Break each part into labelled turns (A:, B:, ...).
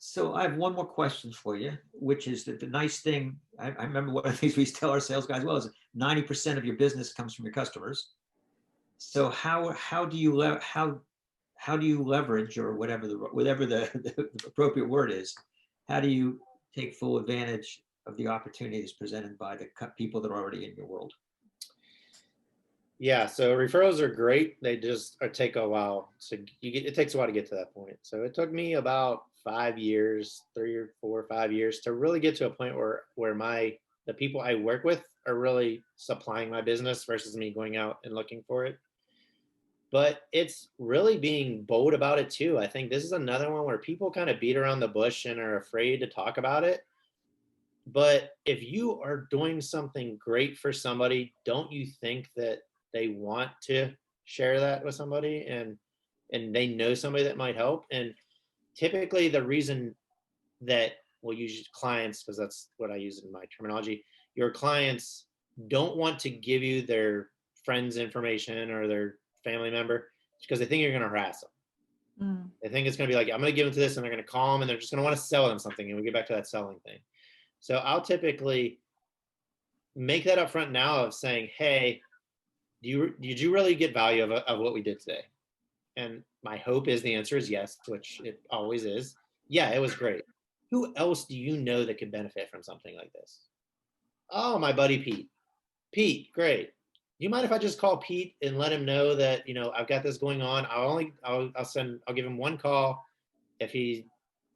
A: So I have one more question for you, which is that the nice thing, I remember one of the things we tell our sales guys well is 90% of your business comes from your customers. So how do you how do you leverage, or whatever the appropriate word is, how do you take full advantage of the opportunities presented by the people that are already in your world?
B: Yeah, so referrals are great. They just take a while. So it takes a while to get to that point. So it took me about 5 years, 3 or 4 or 5 years to really get to a point where the people I work with are really supplying my business versus me going out and looking for it. But it's really being bold about it too. I think this is another one where people kind of beat around the bush and are afraid to talk about it. But if you are doing something great for somebody, don't you think that they want to share that with somebody, and they know somebody that might help? And typically the reason that we'll use clients, because that's what I use in my terminology, your clients don't want to give you their friend's information or their family member because they think you're going to harass them.
C: Mm.
B: They think it's going to be like, I'm going to give them to this, and they're going to call them and they're just going to want to sell them something. And we get back to that selling thing. So I'll typically make that upfront now of saying, hey, did you really get value of what we did today? And my hope is the answer is yes, which it always is. Yeah, it was great. Who else do you know that could benefit from something like this? Oh, my buddy Pete. Pete, great. You mind if I just call Pete and let him know that, I've got this going on? I'll give him one call. If he's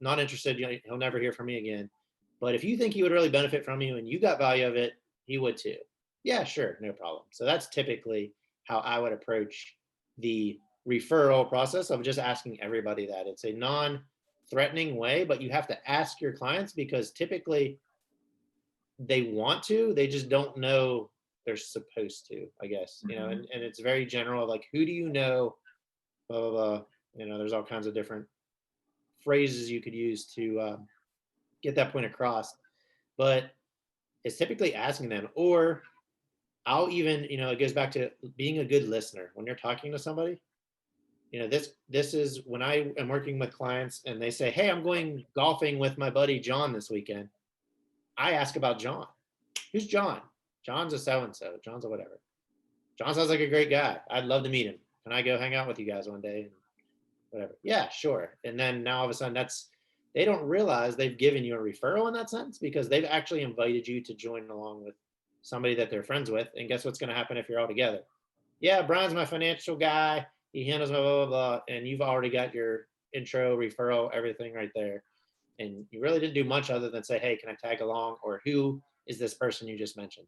B: not interested, he'll never hear from me again. But if you think he would really benefit from you and you got value of it, he would too. Yeah, sure, no problem. So that's typically how I would approach the referral process of just asking everybody that. It's a non-threatening way, but you have to ask your clients because typically they want to, they just don't know they're supposed to, I guess,
C: Mhm.
B: and it's very general, like, who do you know, blah, blah, blah. There's all kinds of different phrases you could use to get that point across. But it's typically asking them, or I'll even, it goes back to being a good listener when you're talking to somebody. This is when I am working with clients and they say, hey, I'm going golfing with my buddy John this weekend. I ask about John. Who's John? John's a so and so. John's a whatever. John sounds like a great guy. I'd love to meet him. Can I go hang out with you guys one day? And whatever. Yeah, sure. And then now all of a sudden they don't realize they've given you a referral in that sense because they've actually invited you to join along with somebody that they're friends with. And guess what's going to happen if you're all together? Yeah, Brian's my financial guy. He handles my blah, blah, blah. And you've already got your intro, referral, everything right there. And you really didn't do much other than say, hey, can I tag along? Or who is this person you just mentioned?